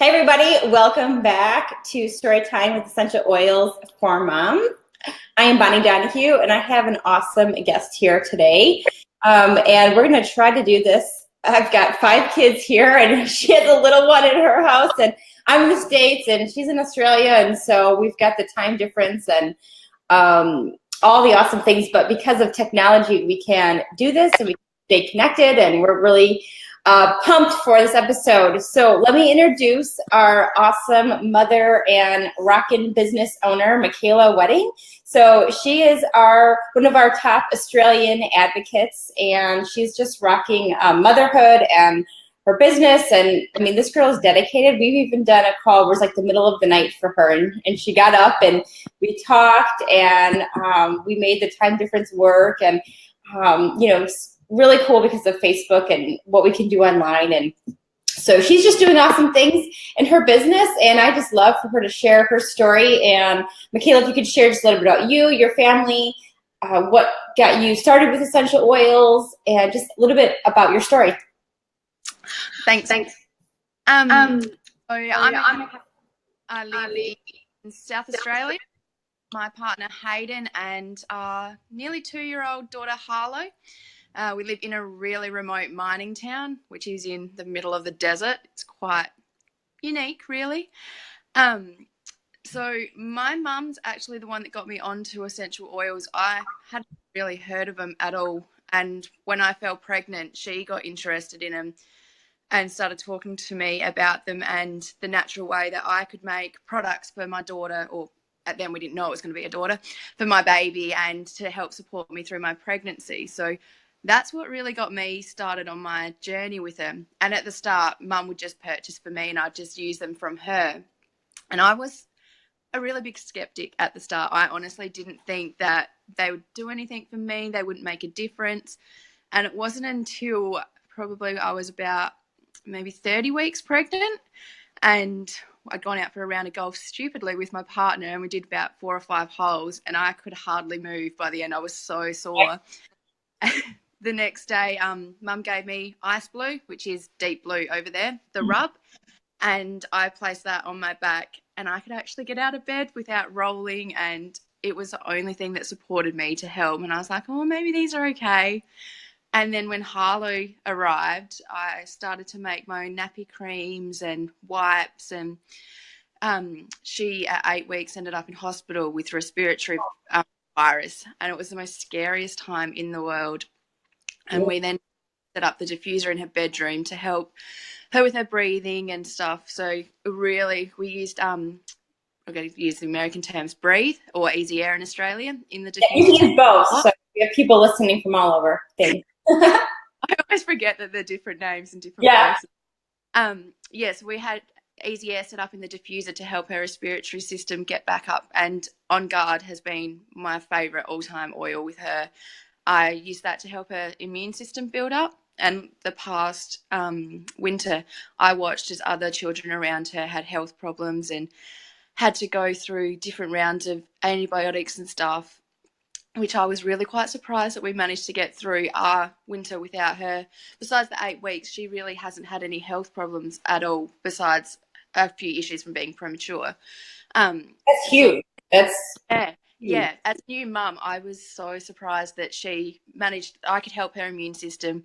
Hey everybody, welcome back to Storytime with Essential Oils for Mom. I am Bonnie Donahue and I have an awesome guest here today. And we're going to try to do this. I've got 5 kids here and she has a little one in her house and I'm in the States and she's in Australia, and so we've got the time difference and all the awesome things, but because of technology we can do this and we can stay connected, and we're really pumped for this episode. So let me introduce our awesome mother and rockin' business owner, Mikaela Wedding. So she is one of our top Australian advocates, and she's just rocking motherhood and her business. And I mean, this girl is dedicated. We've even done a call where it was like the middle of the night for her, and she got up and we talked, and we made the time difference work, and it's really cool because of Facebook and what we can do online. And so she's just doing awesome things in her business, and I just love for her to share her story. And Mikaela, if you could share just a little bit about you, your family, what got you started with essential oils, and just a little bit about your story. Thanks. I live in South Australia. My partner Hayden and our nearly 2-year-old daughter Harlow. We live in a really remote mining town, which is in the middle of the desert. It's quite unique, really. So my mum's actually the one that got me onto essential oils. I hadn't really heard of them at all. And when I fell pregnant, she got interested in them and started talking to me about them and the natural way that I could make products for my daughter, or at then we didn't know it was going to be a daughter, for my baby, and to help support me through my pregnancy. So that's what really got me started on my journey with them. And at the start, Mum would just purchase for me and I'd just use them from her. And I was a really big skeptic at the start. I honestly didn't think that they would do anything for me. They wouldn't make a difference. And it wasn't until probably I was about maybe 30 weeks pregnant, and I'd gone out for a round of golf stupidly with my partner, and we did about 4 or 5 holes, and I could hardly move by the end. I was so sore. The next day, Mum gave me Ice Blue, which is deep blue over there, the rub, and I placed that on my back, and I could actually get out of bed without rolling, and it was the only thing that supported me to help. And I was like, oh, maybe these are okay. And then when Harlow arrived, I started to make my own nappy creams and wipes, and she at 8 weeks ended up in hospital with respiratory virus, and it was the most scariest time in the world. And we then set up the diffuser in her bedroom to help her with her breathing and stuff. So really we used I'm going to use the American terms, breathe, or easy air in Australia, in the diffuser. Yeah, you can use both, so we have people listening from all over. Thanks. I always forget that they're different names in different places. Yes, we had easy air set up in the diffuser to help her respiratory system get back up, and On Guard has been my favourite all-time oil with her. I used that to help her immune system build up, and the past winter I watched as other children around her had health problems and had to go through different rounds of antibiotics and stuff, which I was really quite surprised that we managed to get through our winter without her. Besides the 8 weeks, she really hasn't had any health problems at all, besides a few issues from being premature. That's huge. Yeah. As a new mum, I was so surprised that I could help her immune system,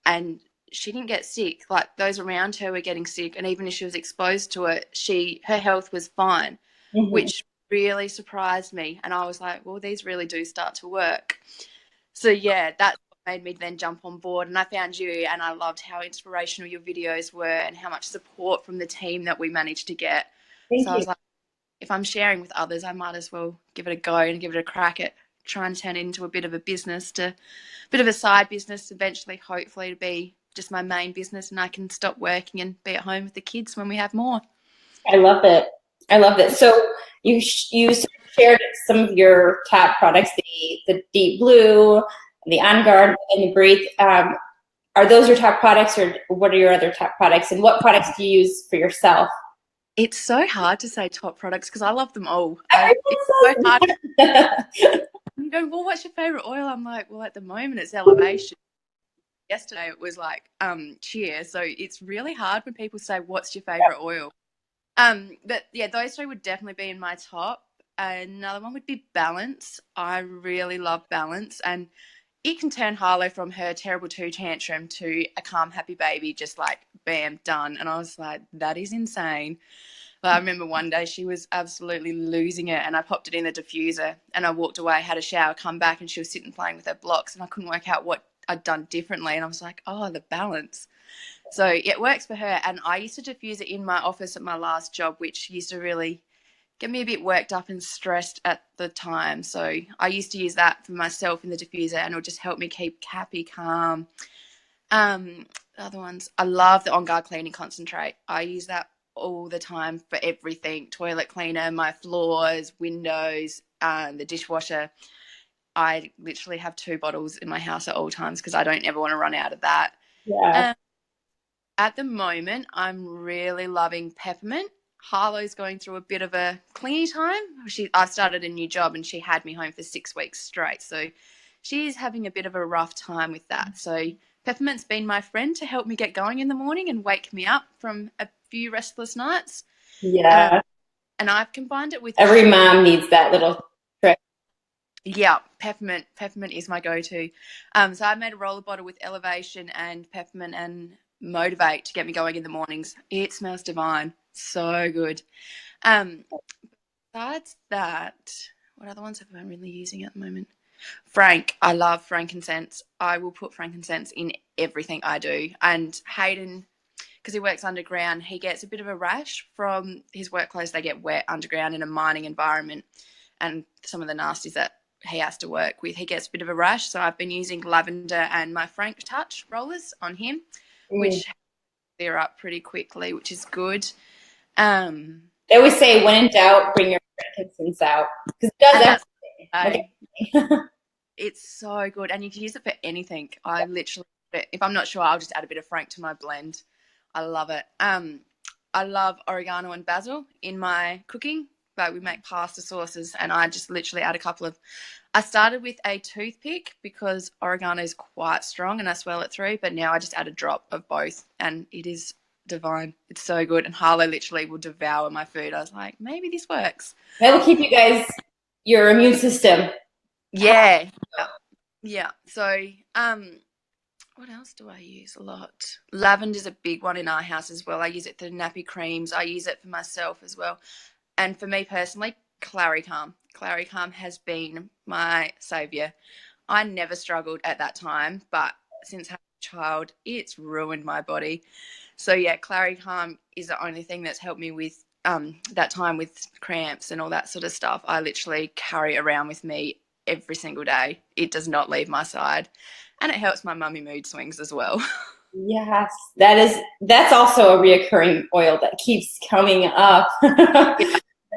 and she didn't get sick. Like, those around her were getting sick, and even if she was exposed to it, her health was fine, which really surprised me. And I was like, well, these really do start to work. So yeah, that's what made me then jump on board, and I found you, and I loved how inspirational your videos were and how much support from the team that we managed to get. Thank you. I was like, if I'm sharing with others, I might as well give it a go and give it a crack at trying to turn it into a bit of a side business eventually, hopefully, to be just my main business, and I can stop working and be at home with the kids when we have more. I love it. So you shared some of your top products, the Deep Blue, the On Guard, and the Breathe. Are those your top products, or what are your other top products, and what products do you use for yourself? It's so hard to say top products because I love them all. It's so hard. You go, well, what's your favorite oil? I'm like, well, at the moment it's Elevation. Yesterday it was like Cheer. So it's really hard when people say, what's your favorite oil? But yeah, those three would definitely be in my top. Another one would be balance. I really love balance, and it can turn Harlow from her terrible two tantrum to a calm, happy baby, just like bam, done. And I was like, that is insane. But I remember one day she was absolutely losing it, and I popped it in the diffuser, and I walked away, had a shower, come back, and she was sitting playing with her blocks, and I couldn't work out what I'd done differently. And I was like, oh, the balance. So it works for her. And I used to diffuse it in my office at my last job, which used to really get me a bit worked up and stressed at the time. So I used to use that for myself in the diffuser, and it would just help me keep happy, calm. Other ones, I love the On Guard Cleaning Concentrate. I use that all the time for everything: toilet cleaner, my floors, windows, the dishwasher. I literally have 2 bottles in my house at all times because I don't ever want to run out of that. Yeah. At the moment, I'm really loving peppermint. Harlow's going through a bit of a clingy time. I started a new job and she had me home for 6 weeks straight. So she's having a bit of a rough time with that. So peppermint's been my friend to help me get going in the morning and wake me up from a few restless nights. Yeah. And I've combined it with... Every mom needs that little trick. Yeah, peppermint. Peppermint is my go-to. So I made a roller bottle with Elevation and peppermint and Motivate to get me going in the mornings. It smells divine. So good. Besides that, what other ones have I been really using at the moment? Frank. I love frankincense. I will put frankincense in everything I do. And Hayden, because he works underground, he gets a bit of a rash from his work clothes. They get wet underground in a mining environment, and some of the nasties that he has to work with, he gets a bit of a rash. So I've been using lavender and my Frank Touch rollers on him, which clear up pretty quickly, which is good. They always say, when in doubt, bring your frankincense out, because it does everything. It's so good, and you can use it for anything. I literally, if I'm not sure, I'll just add a bit of Frank to my blend. I love it. I love oregano and basil in my cooking. But we make pasta sauces, and I just literally add a couple of... I started with a toothpick because oregano is quite strong and I swirl it through, but now I just add a drop of both, and it is divine. It's so good, and Harlow literally will devour my food. I was like, maybe this works. That will keep you guys, your immune system. Yeah. So, what else do I use a lot? Lavender's a big one in our house as well. I use it for nappy creams. I use it for myself as well. And for me personally, Claricalm. Claricalm has been my saviour. I never struggled at that time, but since having a child, it's ruined my body. So yeah, Claricalm is the only thing that's helped me with that time with cramps and all that sort of stuff. I literally carry it around with me every single day. It does not leave my side. And it helps my mummy mood swings as well. Yes, that's also a reoccurring oil that keeps coming up.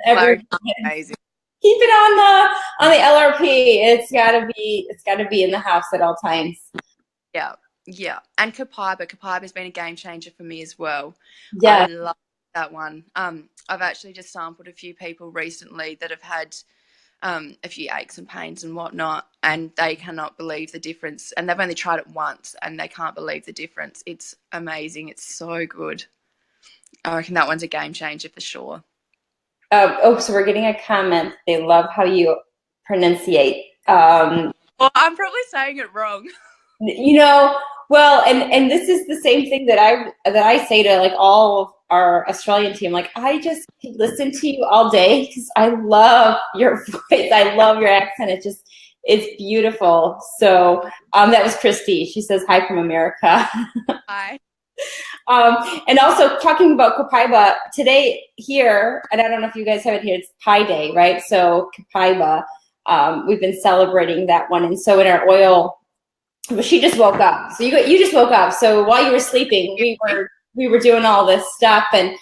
Amazing. Keep it on the LRP. It's gotta be in the house at all times. Yeah. And Kapag has been a game changer for me as well. Yeah. I love that one. I've actually just sampled a few people recently that have had a few aches and pains and whatnot, and they cannot believe the difference. And they've only tried it once, and they can't believe the difference. It's amazing. It's so good. I reckon that one's a game changer for sure. So we're getting a comment. They love how you pronunciate. Well, I'm probably saying it wrong. Well, and this is the same thing that I say to like all of our Australian team. Like, I just listen to you all day because I love your voice. I love your accent. It's beautiful. So that was Christy. She says hi from America. Hi. And also talking about Kapag today here, and I don't know if you guys have it here, it's Pi Day, right? So Kapag, we've been celebrating that one. And so in our oil, she just woke up. So you just woke up. So while you were sleeping, we were doing all this stuff, and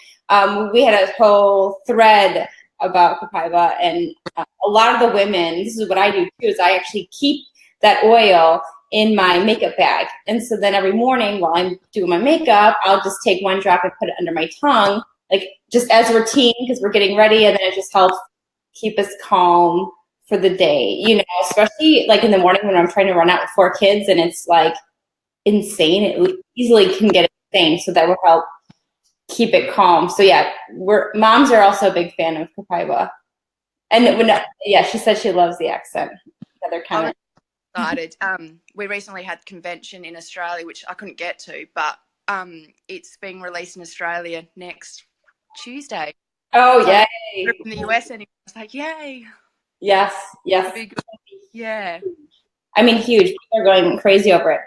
we had a whole thread about Kapag, and a lot of the women, this is what I do too, is I actually keep that oil in my makeup bag. And so then every morning while I'm doing my makeup, I'll just take one drop and put it under my tongue, like just as a routine, because we're getting ready, and then it just helps keep us calm for the day, especially like in the morning when I'm trying to run out with 4 kids and it's like insane. It easily can get insane. So that will help keep it calm. So yeah, moms are also a big fan of Kapag. And she said she loves the accent. They're kind of excited. We recently had convention in Australia, which I couldn't get to, but it's being released in Australia next Tuesday. Oh, so yay! In the US, anyway, I was like, yay! Yes. Yeah. I mean, huge. People are going crazy over it.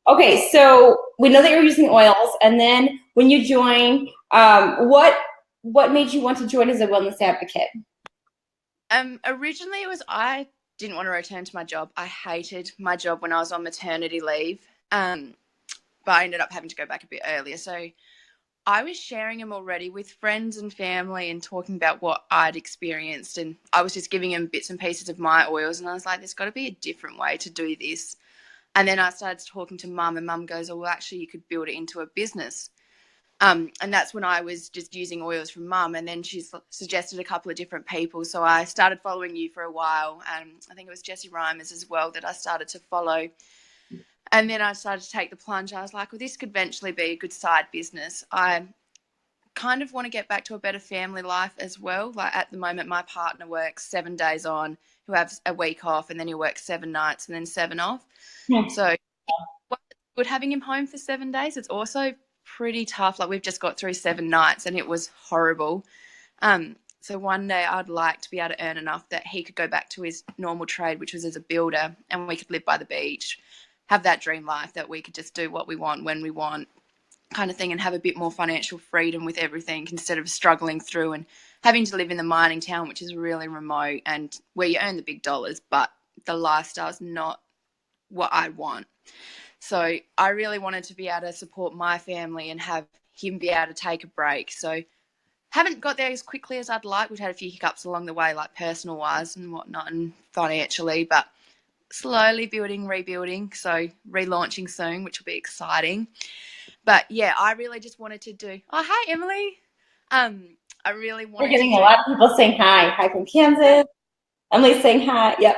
Okay, so we know that you're using oils, and then when you join, what made you want to join as a wellness advocate? Originally, I didn't want to return to my job. I hated my job when I was on maternity leave, but I ended up having to go back a bit earlier. So I was sharing them already with friends and family and talking about what I'd experienced, and I was just giving them bits and pieces of my oils, and I was like, there's got to be a different way to do this. And then I started talking to mum, and mum goes, oh, well, actually, you could build it into a business. And that's when I was just using oils from mum, and then she's suggested a couple of different people. So I started following you for a while, and I think it was Jessie Reimers as well that I started to follow. And then I started to take the plunge. I was like, well, this could eventually be a good side business. I kind of want to get back to a better family life as well. Like at the moment, my partner works 7 days on, who has a week off, and then he works 7 nights and then 7 off. Yeah. So it's good having him home for 7 days. It's also pretty tough. Like we've just got through 7 nights and it was horrible. So one day I'd like to be able to earn enough that he could go back to his normal trade, which was as a builder, and we could live by the beach, have that dream life that we could just do what we want when we want kind of thing, and have a bit more financial freedom with everything instead of struggling through and having to live in the mining town, which is really remote and where you earn the big dollars, but the lifestyle's not what I want. So I really wanted to be able to support my family and have him be able to take a break. So haven't got there as quickly as I'd like. We've had a few hiccups along the way, like personal wise and whatnot, and financially, but slowly rebuilding. So relaunching soon, which will be exciting. But yeah, I really just wanted to do. Oh, hi, Emily. I really wanted. We're getting a lot of people saying hi. Hi from Kansas. Emily's saying hi. Yep,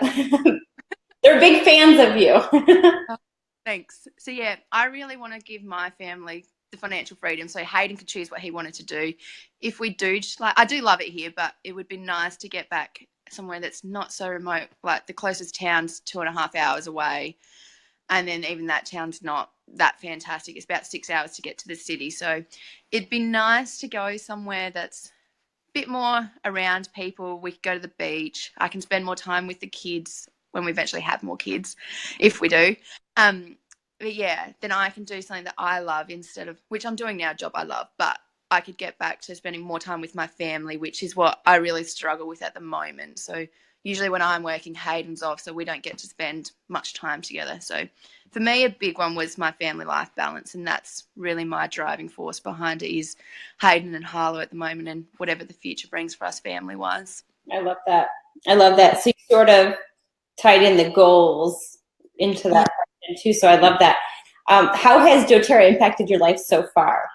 they're big fans of you. Oh, thanks. So yeah, I really want to give my family the financial freedom so Hayden could choose what he wanted to do. If we do, like, I do love it here, but it would be nice to get back somewhere that's not so remote. Like the closest town's 2.5 hours away, and then even that town's not that fantastic. It's about 6 hours to get to the city. So it'd be nice to go somewhere that's a bit more around people. We could go to the beach. I can spend more time with the kids when we eventually have more kids, if we do. But yeah, then I can do something that I love instead of, which I'm doing now, a job I love, but I could get back to spending more time with my family, which is what I really struggle with at the moment. So usually when I'm working, Hayden's off, so we don't get to spend much time together. So for me, a big one was my family life balance, and that's really my driving force behind it is Hayden and Harlow at the moment and whatever the future brings for us family-wise. I love that. So you sort of tied in the goals into that question too, so I love that. How has doTERRA impacted your life so far?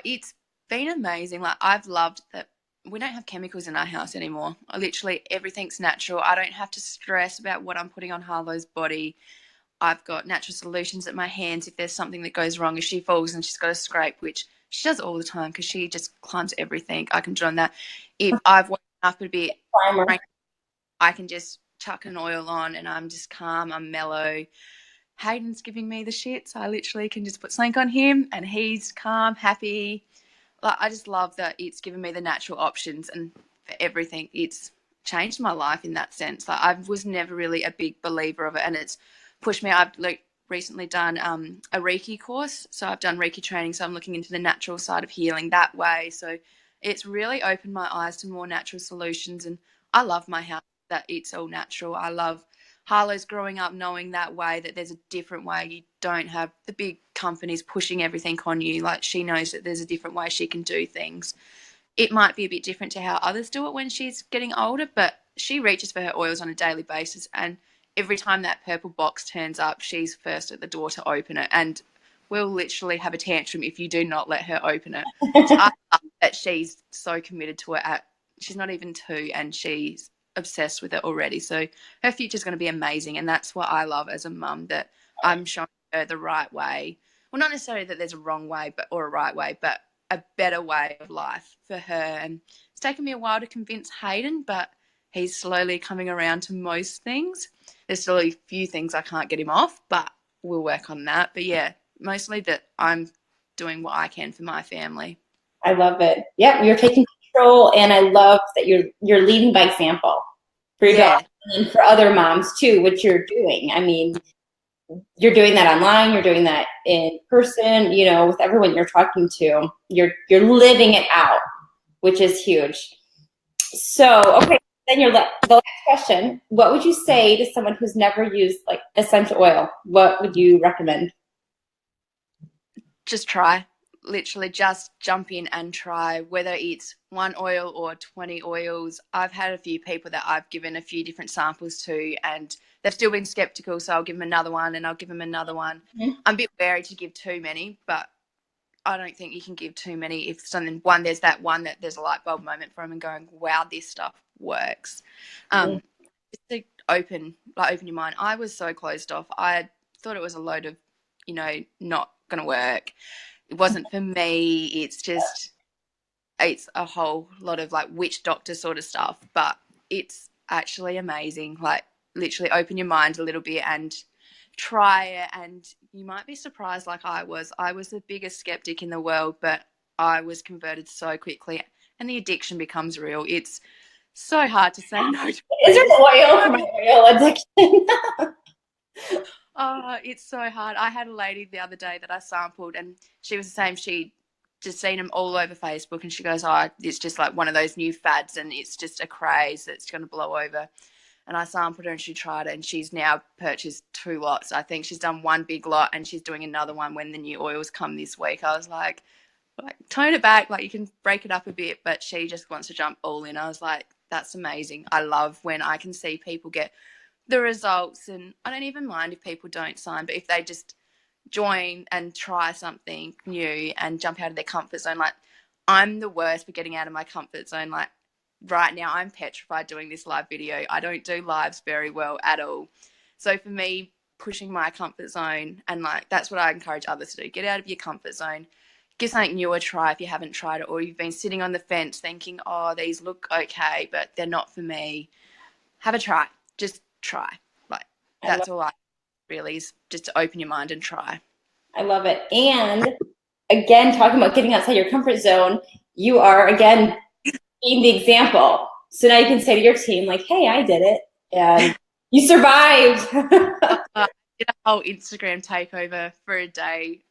It's been amazing. Like I've loved that we don't have chemicals in our house anymore. Literally everything's natural. I don't have to stress about what I'm putting on Harlow's body. I've got natural solutions at my hands if there's something that goes wrong. If she falls and she's got a scrape, which she does all the time because she just climbs everything, I can do on that. If I've woken up a bit, I can just chuck an oil on and I'm just calm, I'm mellow. Hayden's giving me the shits. I literally can just put something on him and he's calm, happy. Like I just love that it's given me the natural options, and for everything it's changed my life in that sense. Like I was never really a big believer of it, and it's pushed me. I've recently done a Reiki course, so I've done Reiki training, so I'm looking into the natural side of healing that way. So it's really opened my eyes to more natural solutions, and I love my house that it's all natural. I love Harlow's growing up knowing that way, that there's a different way. You don't have the big companies pushing everything on you. Like she knows that there's a different way she can do things. It might be a bit different to how others do it when she's getting older, but she reaches for her oils on a daily basis, and every time that purple box turns up, she's first at the door to open it, and will literally have a tantrum if you do not let her open it. So I love that she's so committed to it. She's not even 2 and she's obsessed with it already. So her future's going to be amazing, and that's what I love as a mum, that I'm showing her the right way. Well, not necessarily that there's a wrong way or a right way, but a better way of life for her. And it's taken me a while to convince Hayden, but he's slowly coming around to most things. There's still a few things I can't get him off, but we'll work on that. But yeah, mostly that I'm doing what I can for my family. I love it. Yep, you're taking control, and I love that you're leading by example for your daughter and for other moms too, which you're doing. I mean, you're doing that online, you're doing that in person, you know, with everyone you're talking to. You're living it out, which is huge. So, okay, then the last question, what would you say to someone who's never used like essential oil? What would you recommend? Just try. Literally just jump in and try, whether it's one oil or 20 oils. I've had a few people that I've given a few different samples to, and they've still been skeptical, so I'll give them another one and I'll give them another one. Mm-hmm. I'm a bit wary to give too many, but I don't think you can give too many. If something, there's that one that there's a light bulb moment for them and going, wow, this stuff works. Just to open your mind. I was so closed off. I thought it was a load of, not going to work. It wasn't for me. It's a whole lot of like witch doctor sort of stuff, but it's actually amazing. Like literally open your mind a little bit and try it, and you might be surprised like I was. I was the biggest skeptic in the world, but I was converted so quickly, and the addiction becomes real. It's so hard to say no to. Is there oil for my oil addiction? Oh, it's so hard. I had a lady the other day that I sampled, and she was the same. She just seen them all over Facebook, and she goes, oh, it's just like one of those new fads, and it's just a craze that's going to blow over. And I sampled her and she tried it, and she's now purchased 2 lots. I think she's done 1 big lot and she's doing another one when the new oils come this week. I was like tone it back, like you can break it up a bit, but she just wants to jump all in. I was like, that's amazing. I love when I can see people get the results, and I don't even mind if people don't sign, but if they just join and try something new and jump out of their comfort zone. Like I'm the worst for getting out of my comfort zone. Like right now I'm petrified doing this live video. I don't do lives very well at all. So for me, pushing my comfort zone, and like that's what I encourage others to do. Get out of your comfort zone. Give something new a try if you haven't tried it, or you've been sitting on the fence thinking, oh, these look okay, but they're not for me. Have a try. Just try. Like that's all I really is, just to open your mind and try. I love it. And again, talking about getting outside your comfort zone, you are again being the example. So now you can say to your team, like, hey, I did it. And you survived. I did a whole Instagram takeover for a day.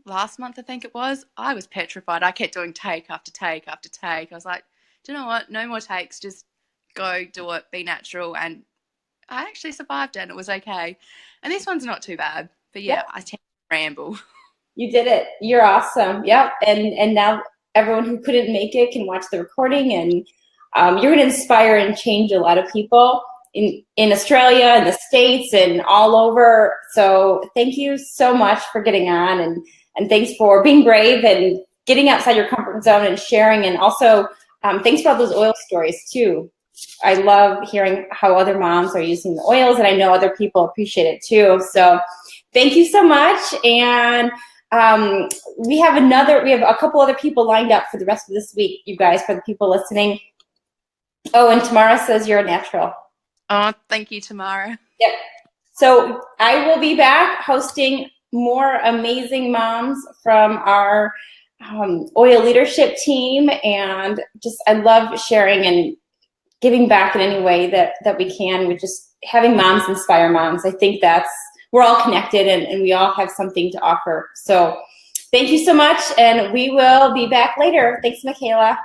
Last month, I think it was. I was petrified. I kept doing take after take after take. I was like, do you know what? No more takes. Just go do it. Be natural. And I actually survived it, and it was okay. And this one's not too bad. But yeah, I tend to ramble. You did it. You're awesome. Yep. And now everyone who couldn't make it can watch the recording, and you're going to inspire and change a lot of people in Australia, in the States, and all over. So thank you so much for getting on, and thanks for being brave and getting outside your comfort zone and sharing. And also thanks for all those oil stories too. I love hearing how other moms are using the oils, and I know other people appreciate it too. So thank you so much. And we have a couple other people lined up for the rest of this week, you guys, for the people listening. Oh, and Tamara says you're a natural. Oh, thank you, Tamara. Yep. So I will be back hosting more amazing moms from our oil leadership team, and just I love sharing and giving back in any way that we can with just having moms inspire moms. I think we're all connected, and we all have something to offer. So thank you so much, and we will be back later. Thanks, Mikaela.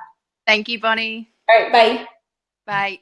Thank you, Bonnie. All right, bye. Bye.